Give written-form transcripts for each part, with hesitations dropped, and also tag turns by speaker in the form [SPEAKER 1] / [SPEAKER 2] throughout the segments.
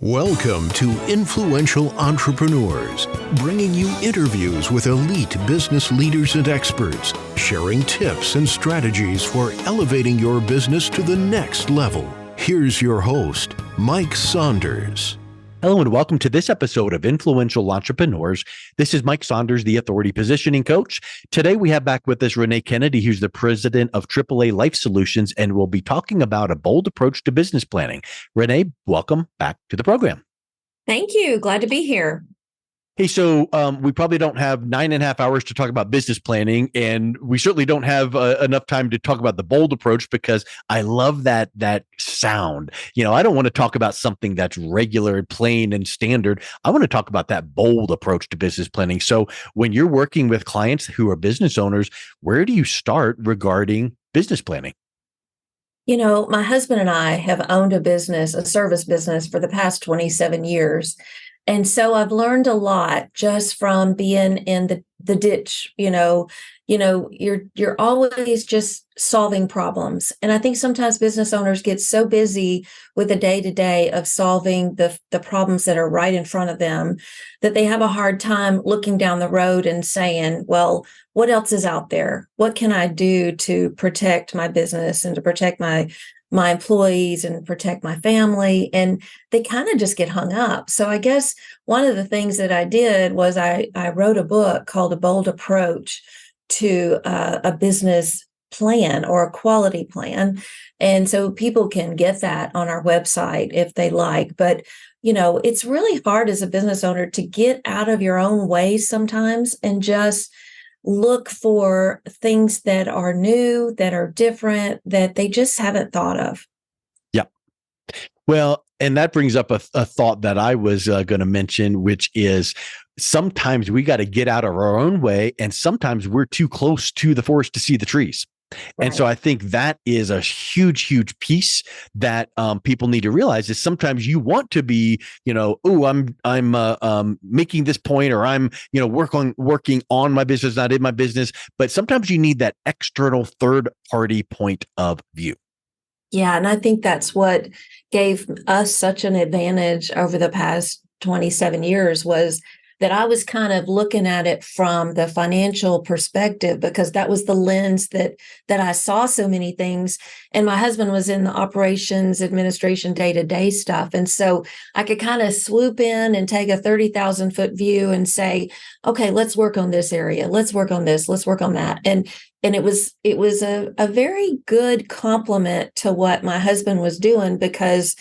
[SPEAKER 1] Welcome to Influential Entrepreneurs, bringing you interviews with elite business leaders and experts, sharing tips and strategies for elevating your business to the next level. Here's your host, Mike Saunders.
[SPEAKER 2] Hello and welcome to this episode of Influential Entrepreneurs. This is Mike Saunders, the Authority Positioning Coach. Today we have back with us Renée Kennedy, who's the president of AAA Life Solutions, and we'll be talking about a bold approach to business planning. Renée, welcome back to the program.
[SPEAKER 3] Thank you. Glad to be here.
[SPEAKER 2] Hey, so we probably don't have 9.5 hours to talk about business planning, and we certainly don't have enough time to talk about the bold approach because I love that sound. You know, I don't want to talk about something that's regular, plain, and standard. I want to talk about that bold approach to business planning. So when you're working with clients who are business owners, where do you start regarding business planning?
[SPEAKER 3] You know, my husband and I have owned a service business for the past 27 years. And so I've learned a lot just from being in the ditch. You're always just solving problems. And I think sometimes business owners get so busy with the day-to-day of solving the problems that are right in front of them that they have a hard time looking down the road and saying, well, what else is out there? What can I do to protect my business and to protect my employees and protect my family? And they kind of just get hung up. So I guess one of the things that I did was I wrote a book called A Bold Approach to a business plan or a quality plan. And so people can get that on our website if they like. But, you know, it's really hard as a business owner to get out of your own way sometimes and just look for things that are new, that are different, that they just haven't thought of.
[SPEAKER 2] Yeah. Well, and that brings up a thought that I was going to mention, which is sometimes we got to get out of our own way, and sometimes we're too close to the forest to see the trees. Right. And so I think that is a huge, huge piece that people need to realize is sometimes you want to be, I'm making this point, or I'm, working on my business, not in my business. But sometimes you need that external third party point of view.
[SPEAKER 3] Yeah. And I think that's what gave us such an advantage over the past 27 years was that I was kind of looking at it from the financial perspective because that was the lens that I saw so many things. And my husband was in the operations, administration, day-to-day stuff. And so I could kind of swoop in and take a 30,000 foot view and say, okay, let's work on this area. Let's work on this. Let's work on that. And it was a very good complement to what my husband was doing because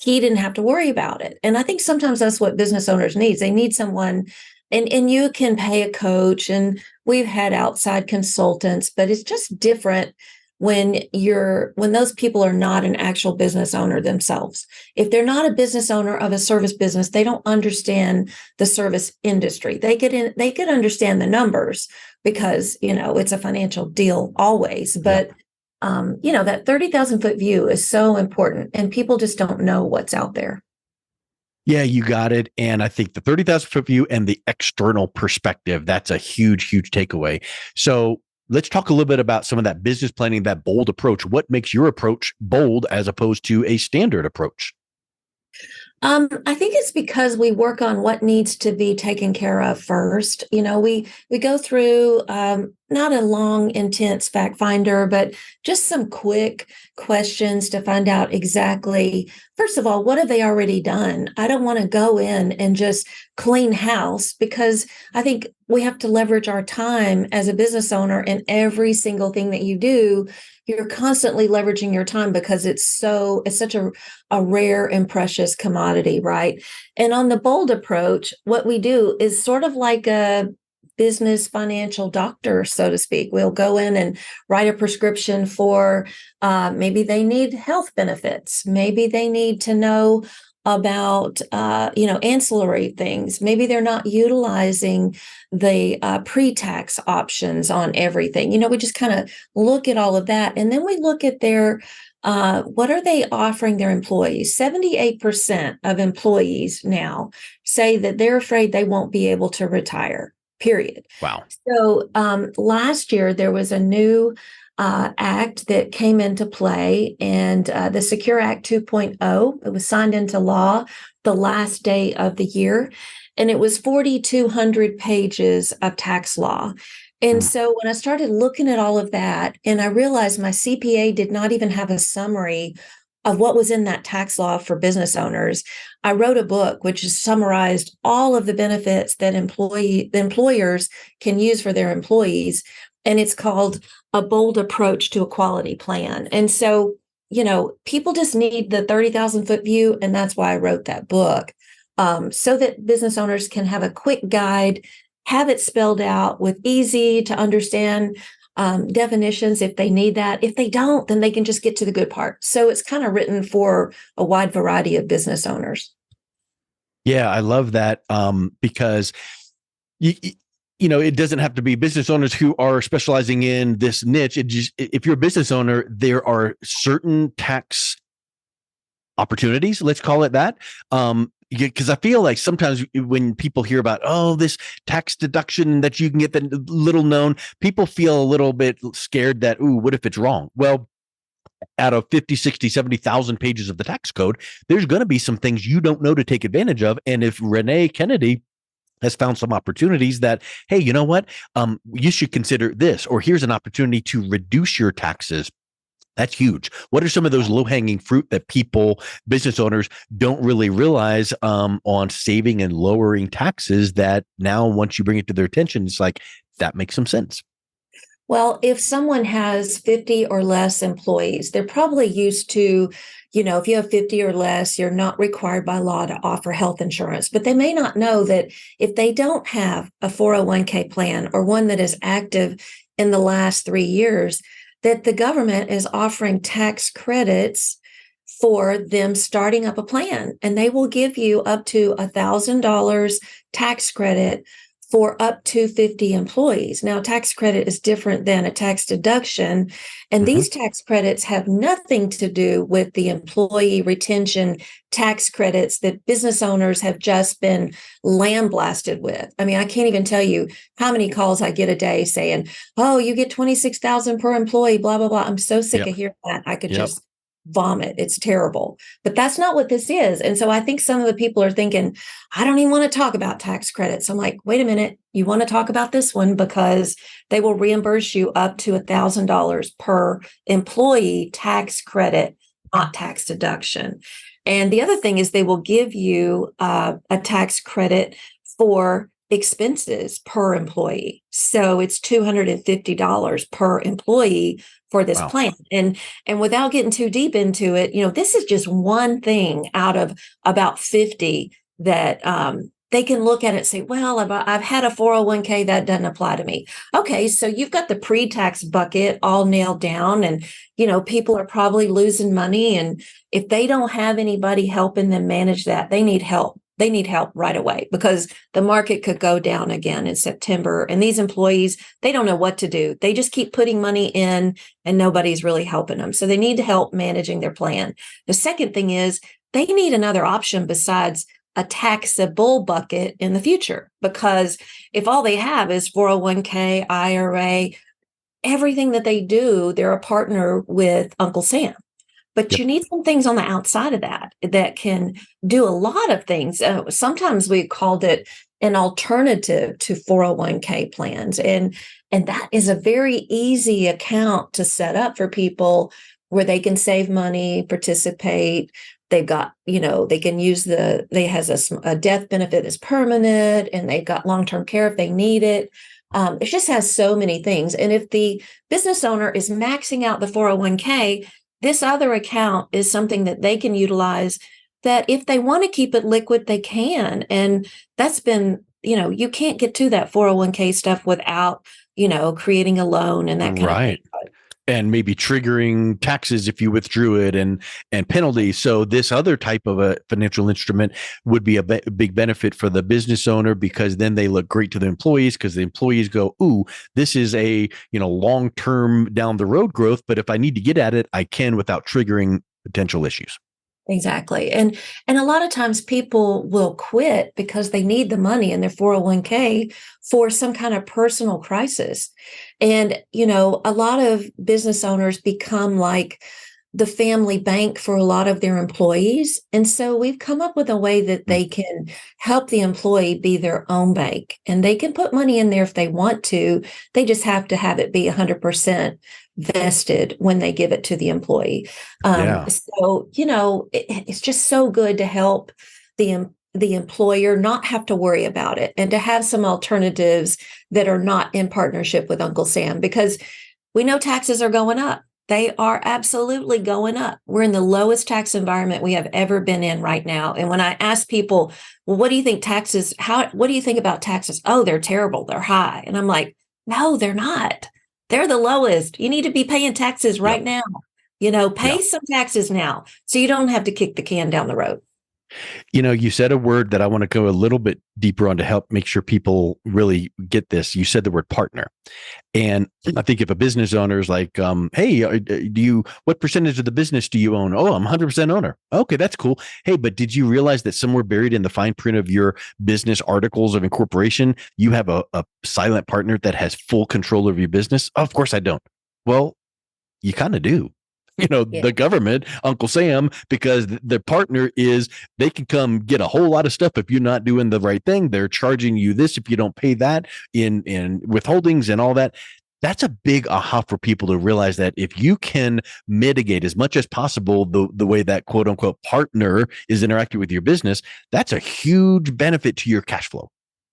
[SPEAKER 3] he didn't have to worry about it. And I think sometimes that's what business owners need. They need someone, and you can pay a coach, and we've had outside consultants, but it's just different when those people are not an actual business owner themselves. If they're not a business owner of a service business, they don't understand the service industry. They could understand the numbers because, it's a financial deal always, but that 30,000 foot view is so important, and people just don't know what's out there.
[SPEAKER 2] Yeah, you got it. And I think the 30,000 foot view and the external perspective, that's a huge, huge takeaway. So let's talk a little bit about some of that business planning, that bold approach. What makes your approach bold as opposed to a standard approach?
[SPEAKER 3] I think it's because we work on what needs to be taken care of first. We go through not a long, intense fact finder, but just some quick questions to find out exactly, first of all, what have they already done? I don't want to go in and just clean house because I think we have to leverage our time as a business owner, and every single thing that you do, you're constantly leveraging your time because it's such a rare and precious commodity, right? And on the bold approach, what we do is sort of like a business financial doctor, so to speak. We'll go in and write a prescription for maybe they need health benefits. Maybe they need to know about, ancillary things. Maybe they're not utilizing the pre-tax options on everything. We just kind of look at all of that. And then we look at their, what are they offering their employees? 78% of employees now say that they're afraid they won't be able to retire, period.
[SPEAKER 2] Wow.
[SPEAKER 3] So last year, there was a new act that came into play, and the Secure Act 2.0, it was signed into law the last day of the year. And it was 4,200 pages of tax law. And so when I started looking at all of that, and I realized my CPA did not even have a summary of what was in that tax law for business owners, I wrote a book which has summarized all of the benefits that the employers can use for their employees. And it's called A Bold Approach to a Quality Plan. And so, people just need the 30,000 foot view. And that's why I wrote that book, so that business owners can have a quick guide, have it spelled out with easy to understand definitions if they need that. If they don't, then they can just get to the good part. So it's kind of written for a wide variety of business owners.
[SPEAKER 2] Yeah, I love that, because it doesn't have to be business owners who are specializing in this niche. If you're a business owner, there are certain tax opportunities, let's call it that. Because I feel like sometimes when people hear about, this tax deduction that you can get, the little known, people feel a little bit scared that, what if it's wrong? Well, out of 50, 60, 70,000 pages of the tax code, there's going to be some things you don't know to take advantage of. And if Renée Kennedy has found some opportunities that, hey, you know what? You should consider this, or here's an opportunity to reduce your taxes. That's huge. What are some of those low-hanging fruit that business owners don't really realize on saving and lowering taxes that now once you bring it to their attention, it's like, that makes some sense?
[SPEAKER 3] Well, if someone has 50 or less employees, they're probably used to, if you have 50 or less, you're not required by law to offer health insurance. But they may not know that if they don't have a 401k plan or one that is active in the last 3 years, that the government is offering tax credits for them starting up a plan. And they will give you up to $1,000 tax credit for up to 50 employees. Now, tax credit is different than a tax deduction. And these tax credits have nothing to do with the employee retention tax credits that business owners have just been lambasted with. I mean, I can't even tell you how many calls I get a day saying, you get 26,000 per employee, blah, blah, blah. I'm so sick of hearing that. I could just vomit. It's terrible. But that's not what this is. And so I think some of the people are thinking, I don't even want to talk about tax credits. I'm like, wait a minute. You want to talk about this one because they will reimburse you up to $1,000 per employee tax credit, not tax deduction. And the other thing is they will give you a tax credit for expenses per employee. So it's $250 per employee for this plan. And without getting too deep into it, this is just one thing out of about 50 that they can look at it and say, well, I've had a 401k, that doesn't apply to me. Okay, so you've got the pre-tax bucket all nailed down, and people are probably losing money. And if they don't have anybody helping them manage that, they need help. They need help right away because the market could go down again in September. And these employees, they don't know what to do. They just keep putting money in and nobody's really helping them. So they need help managing their plan. The second thing is they need another option besides a taxable bucket in the future, because if all they have is 401k, IRA, everything that they do, they're a partner with Uncle Sam. But you need some things on the outside of that can do a lot of things. Sometimes we called it an alternative to 401k plans. And that is a very easy account to set up for people where they can save money, participate. They've got, they can use they has a death benefit that's permanent, and they've got long-term care if they need it. It just has so many things. And if the business owner is maxing out the 401k, this other account is something that they can utilize, that if they want to keep it liquid, they can. And that's been, you can't get to that 401k stuff without, creating a loan and that kind of thing.
[SPEAKER 2] And maybe triggering taxes if you withdrew it, and penalties. So this other type of a financial instrument would be a big benefit for the business owner, because then they look great to the employees, because the employees go, ooh, this is a long-term down the road growth, but if I need to get at it, I can without triggering potential issues.
[SPEAKER 3] Exactly. And a lot of times people will quit because they need the money in their 401k for some kind of personal crisis. And, a lot of business owners become like the family bank for a lot of their employees. And so we've come up with a way that
[SPEAKER 2] Mm.
[SPEAKER 3] they can help the employee be their own bank, and they can put money in there if they want to. They just have to have it be 100% vested when they give it to the employee.
[SPEAKER 2] Yeah.
[SPEAKER 3] So, it's just so good to help the employer not have to worry about it, and to have some alternatives that are not in partnership with Uncle Sam, because we know taxes are going up. They are absolutely going up. We're in the lowest tax environment we have ever been in right now. And when I ask people, well, what do you think what do you think about taxes? Oh, they're terrible. They're high. And I'm like, no, they're not. They're the lowest. You need to be paying taxes right
[SPEAKER 2] Yep.
[SPEAKER 3] now.
[SPEAKER 2] Yeah.
[SPEAKER 3] Pay some taxes now so you don't have to kick the can down the road.
[SPEAKER 2] You said a word that I want to go a little bit deeper on to help make sure people really get this. You said the word partner. And I think if a business owner is like, hey, what percentage of the business do you own? Oh, I'm 100% owner. Okay, that's cool. Hey, but did you realize that somewhere buried in the fine print of your business articles of incorporation, you have a silent partner that has full control of your business? Oh, of course I don't. Well, you kind of do.
[SPEAKER 3] Yeah.
[SPEAKER 2] The government, Uncle Sam, because their partner is, they can come get a whole lot of stuff if you're not doing the right thing. They're charging you this if you don't pay that in withholdings and all that. That's a big aha for people to realize that if you can mitigate as much as possible the way that quote unquote partner is interacting with your business, that's a huge benefit to your cash flow.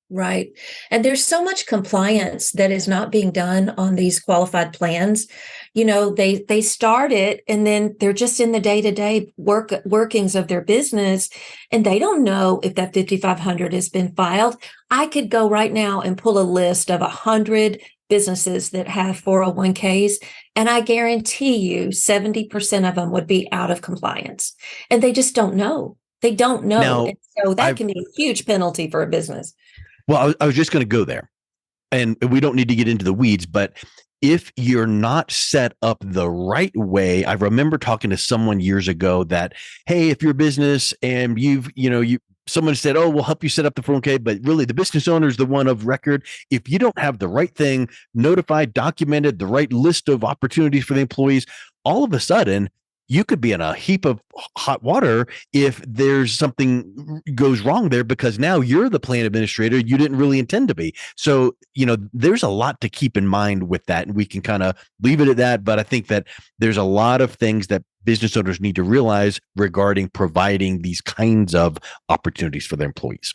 [SPEAKER 3] Right. And there's so much compliance that is not being done on these qualified plans. They start it, and then they're just in the day-to-day workings of their business, and they don't know if that 5,500 has been filed. I could go right now and pull a list of 100 businesses that have 401ks, and I guarantee you 70% of them would be out of compliance. And they just don't know. They don't know.
[SPEAKER 2] Now,
[SPEAKER 3] And so that
[SPEAKER 2] I've
[SPEAKER 3] can be a huge penalty for a business.
[SPEAKER 2] well, I was just going to go there, and we don't need to get into the weeds, but if you're not set up the right way, I remember talking to someone years ago that, hey, if you're a business and someone said, oh, we'll help you set up the 401k, but really the business owner is the one of record. If you don't have the right thing notified, documented, the right list of opportunities for the employees, all of a sudden you could be in a heap of hot water if there's something goes wrong there, because now you're the plan administrator. You didn't really intend to be. So, there's a lot to keep in mind with that, and we can kind of leave it at that. But I think that there's a lot of things that business owners need to realize regarding providing these kinds of opportunities for their employees.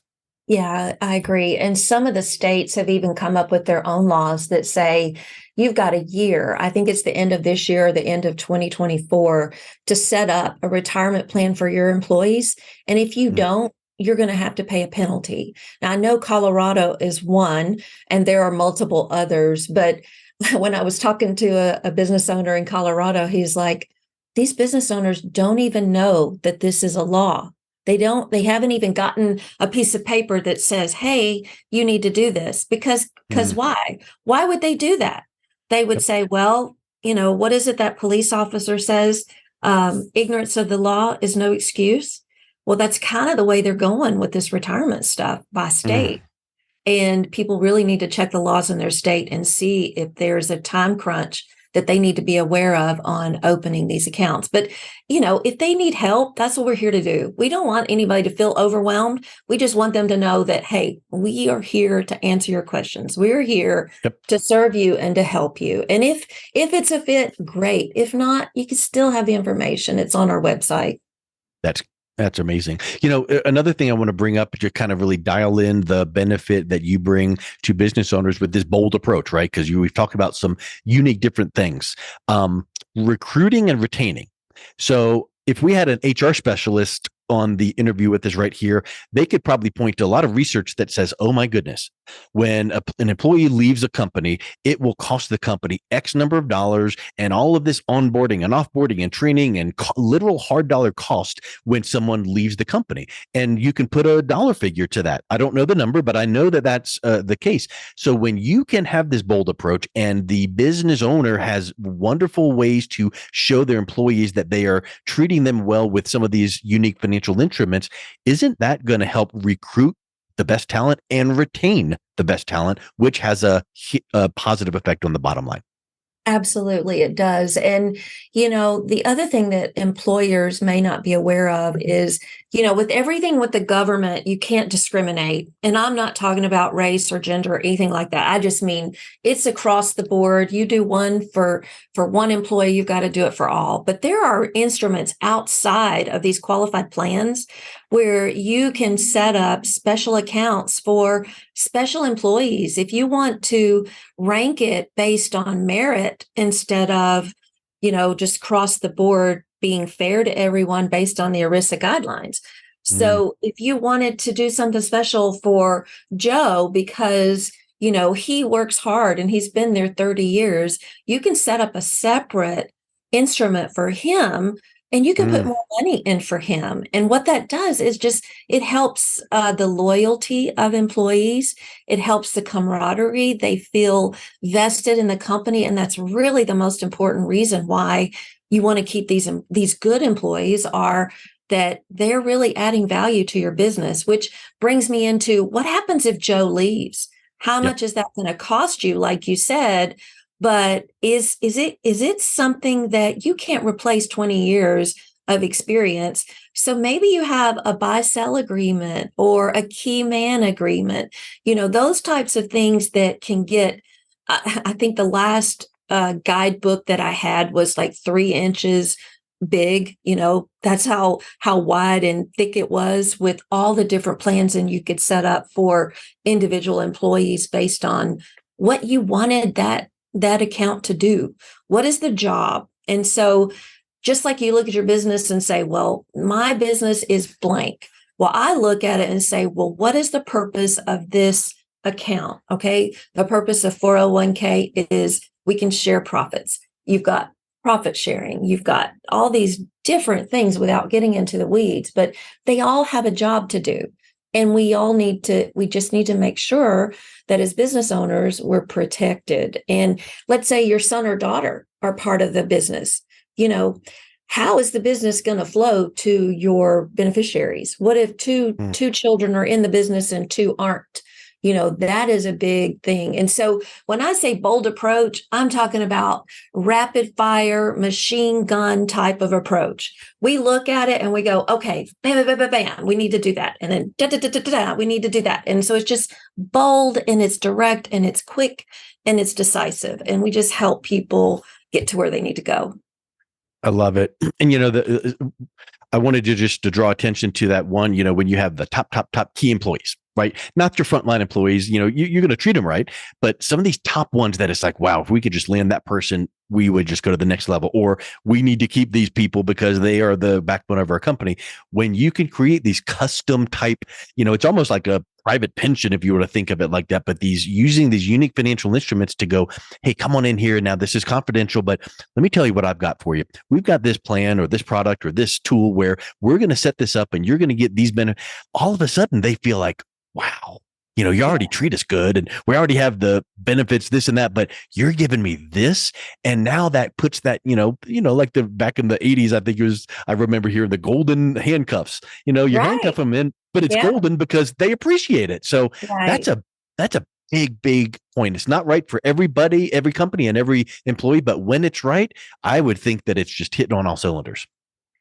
[SPEAKER 3] Yeah, I agree. And some of the states have even come up with their own laws that say you've got a year, I think it's the end of this year or the end of 2024, to set up a retirement plan for your employees. And if you don't, you're going to have to pay a penalty. Now, I know Colorado is one, and there are multiple others. But when I was talking to a business owner in Colorado, he's like, these business owners don't even know that this is a law. They haven't even gotten a piece of paper that says, hey, you need to do this. Because why? Why would they do that? They would say, well, what is it that police officer says? Ignorance of the law is no excuse. Well, that's kind of the way they're going with this retirement stuff by state. And people really need to check the laws in their state and see if there's a time crunch that they need to be aware of on opening these accounts. But, if they need help, that's what we're here to do. We don't want anybody to feel overwhelmed. We just want them to know that, hey, we are here to answer your questions. We're here to serve you and to help you. And if it's a fit, great. If not, you can still have the information. It's on our website.
[SPEAKER 2] That's amazing. Another thing I want to bring up to kind of really dial in the benefit that you bring to business owners with this bold approach, right? Because we've talked about some unique different things, recruiting and retaining. So if we had an HR specialist on the interview with us right here, they could probably point to a lot of research that says, oh my goodness, when an employee leaves a company, it will cost the company X number of dollars, and all of this onboarding and offboarding and training and literal hard dollar cost when someone leaves the company. And you can put a dollar figure to that. I don't know the number, but I know that that's the case. So when you can have this bold approach and the business owner has wonderful ways to show their employees that they are treating them well with some of these unique financial instruments, isn't that going to help recruit the best talent and retain the best talent, which has a positive effect on the bottom line?
[SPEAKER 3] Absolutely, it does. And, you know, the other thing that employers may not be aware of is, you know, with everything with the government, you can't discriminate. And I'm not talking about race or gender or anything like that. I just mean it's across the board. You do one for one employee, you've got to do it for all. But there are instruments outside of these qualified plans where you can set up special accounts for special employees. If you want to rank it based on merit instead of, you know, just cross the board being fair to everyone based on the ERISA guidelines.
[SPEAKER 2] Mm,
[SPEAKER 3] So if you wanted to do something special for Joe because, you know, he works hard and he's been there 30 years, you can set up a separate instrument for him and you can put
[SPEAKER 2] mm,
[SPEAKER 3] more money in for him. And what that does is just, it helps the loyalty of employees. It helps the camaraderie. They feel vested in the company. And that's really the most important reason why you want to keep these good employees are that they're really adding value to your business, which brings me into what happens if Joe leaves? How
[SPEAKER 2] yep.
[SPEAKER 3] much is that going to cost you? Like you said, but is it something that you can't replace 20 years of experience? So maybe you have a buy-sell agreement or a key man agreement, you know, those types of things that can get, I think the last guidebook that I had was like 3 inches big. You know, that's how wide and thick it was with all the different plans, and you could set up for individual employees based on what you wanted that account to do. What is the job? And so just like you look at your business and say, well, my business is blank. Well, I look at it and say, well, what is the purpose of this account? Okay. The purpose of 401k is we can share profits. You've got profit sharing. You've got all these different things without getting into the weeds, but they all have a job to do. And we just need to make sure that as business owners, we're protected. And let's say your son or daughter are part of the business, you know, how is the business going to flow to your beneficiaries? What if
[SPEAKER 2] Mm.
[SPEAKER 3] two children are in the business and two aren't? You know, that is a big thing. And so when I say bold approach, I'm talking about rapid fire machine gun type of approach. We look at it and we go, okay, bam, bam, bam, bam, bam, we need to do that. And then da, da, da, da, da, da, we need to do that. And so it's just bold and it's direct and it's quick and it's decisive. And we just help people get to where they need to go.
[SPEAKER 2] I love it. And, you know, I wanted to just to draw attention to that one, you know, when you have the top key employees, right? Not your frontline employees, you know, you're going to treat them right. But some of these top ones that it's like, wow, if we could just land that person, we would just go to the next level. Or we need to keep these people because they are the backbone of our company. When you can create these custom type, you know, it's almost like a private pension if you were to think of it like that. But using these unique financial instruments to go, hey, come on in here. Now this is confidential, but let me tell you what I've got for you. We've got this plan or this product or this tool where we're going to set this up and you're going to get these benefits. All of a sudden they feel like, wow, you know, you already treat us good and we already have the benefits, this and that, but you're giving me this. And now that puts that, like the back in the 80s, I think it was, I remember hearing the golden handcuffs, you know, you handcuff
[SPEAKER 3] Right.
[SPEAKER 2] them in, but it's
[SPEAKER 3] Yeah.
[SPEAKER 2] golden because they appreciate it. So
[SPEAKER 3] Right.
[SPEAKER 2] that's a big point. It's not right for everybody, every company and every employee, but when it's right, I would think that it's just hitting on all cylinders.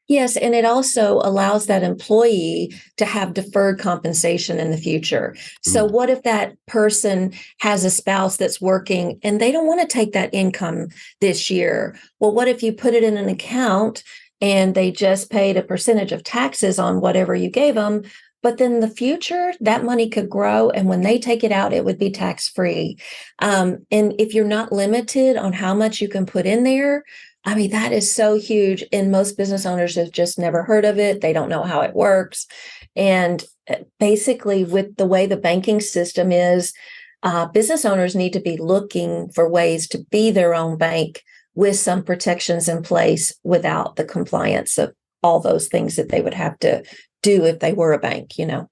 [SPEAKER 3] Yes, and it also allows that employee to have deferred compensation in the future. So,
[SPEAKER 2] Ooh.
[SPEAKER 3] what if that person has a spouse that's working and they don't want to take that income this year? Well, what if you put it in an account and they just paid a percentage of taxes on whatever you gave them? But then in the future, that money could grow. And when they take it out, it would be tax free. And if you're not limited on how much you can put in there, I mean, that is so huge. And most business owners have just never heard of it. They don't know how it works. And basically, with the way the banking system is, business owners need to be looking for ways to be their own bank with some protections in place without the compliance of all those things that they would have to do if they were a bank, you know.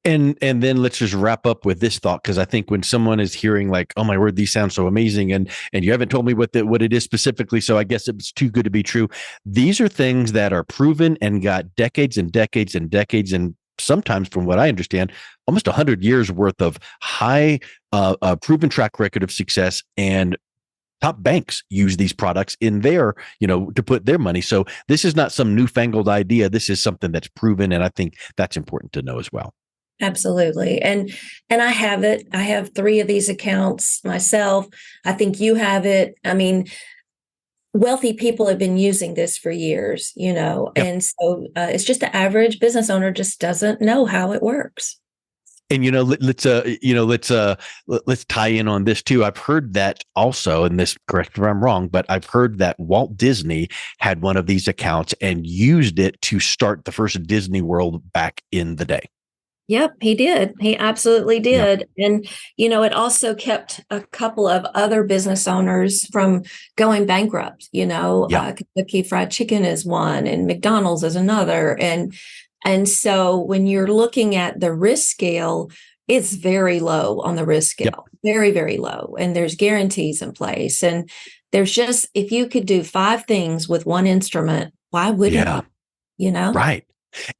[SPEAKER 2] And then let's just wrap up with this thought, because I think when someone is hearing like, oh my word, these sound so amazing, and you haven't told me what it is specifically, so I guess it's too good to be true. These are things that are proven and got decades and decades and decades, and sometimes, from what I understand, almost 100 years worth of high proven track record of success. And top banks use these products in their, to put their money. So this is not some newfangled idea. This is something that's proven. And I think that's important to know as well.
[SPEAKER 3] Absolutely. And I have it. I have 3 of these accounts myself. I think you have it. I mean, wealthy people have been using this for years,
[SPEAKER 2] Yep.
[SPEAKER 3] and so it's just the average business owner just doesn't know how it works.
[SPEAKER 2] And let's tie in on this too. I've heard that also, and this, correct me if I'm wrong, but I've heard that Walt Disney had one of these accounts and used it to start the first Disney World back in the day.
[SPEAKER 3] Yep, he did. He absolutely did.
[SPEAKER 2] Yeah.
[SPEAKER 3] And, it also kept a couple of other business owners from going bankrupt.
[SPEAKER 2] Yeah.
[SPEAKER 3] Kentucky Fried Chicken is one and McDonald's is another. And so when you're looking at the risk scale, it's very low on the risk scale, very, very low. And there's guarantees in place. And there's just, if you could do 5 things with one instrument, why wouldn't you?
[SPEAKER 2] Right.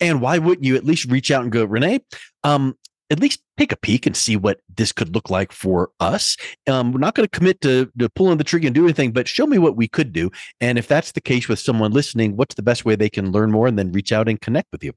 [SPEAKER 2] And why wouldn't you at least reach out and go, Renee, at least take a peek and see what this could look like for us. We're not going to commit to pulling the trigger and do anything, but show me what we could do. And if that's the case with someone listening, what's the best way they can learn more and then reach out and connect with you?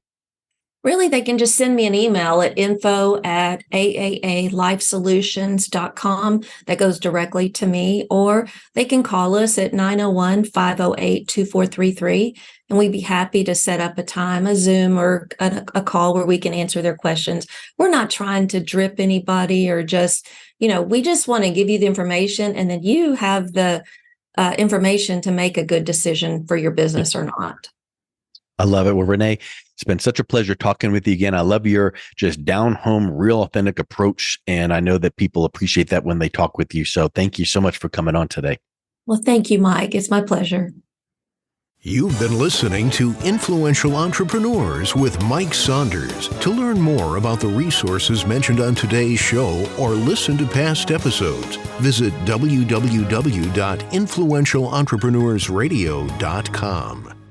[SPEAKER 3] Really, they can just send me an email at info@AAALifesolutions.com. That goes directly to me, or they can call us at 901-508-2433, and we'd be happy to set up a time, a Zoom or a call where we can answer their questions. We're not trying to drip anybody or just, we just want to give you the information, and then you have the information to make a good decision for your business or not.
[SPEAKER 2] I love it. Well, Renee, it's been such a pleasure talking with you again. I love your just down home, real authentic approach. And I know that people appreciate that when they talk with you. So thank you so much for coming on today.
[SPEAKER 3] Well, thank you, Mike. It's my pleasure.
[SPEAKER 1] You've been listening to Influential Entrepreneurs with Mike Saunders. To learn more about the resources mentioned on today's show or listen to past episodes, visit www.influentialentrepreneursradio.com.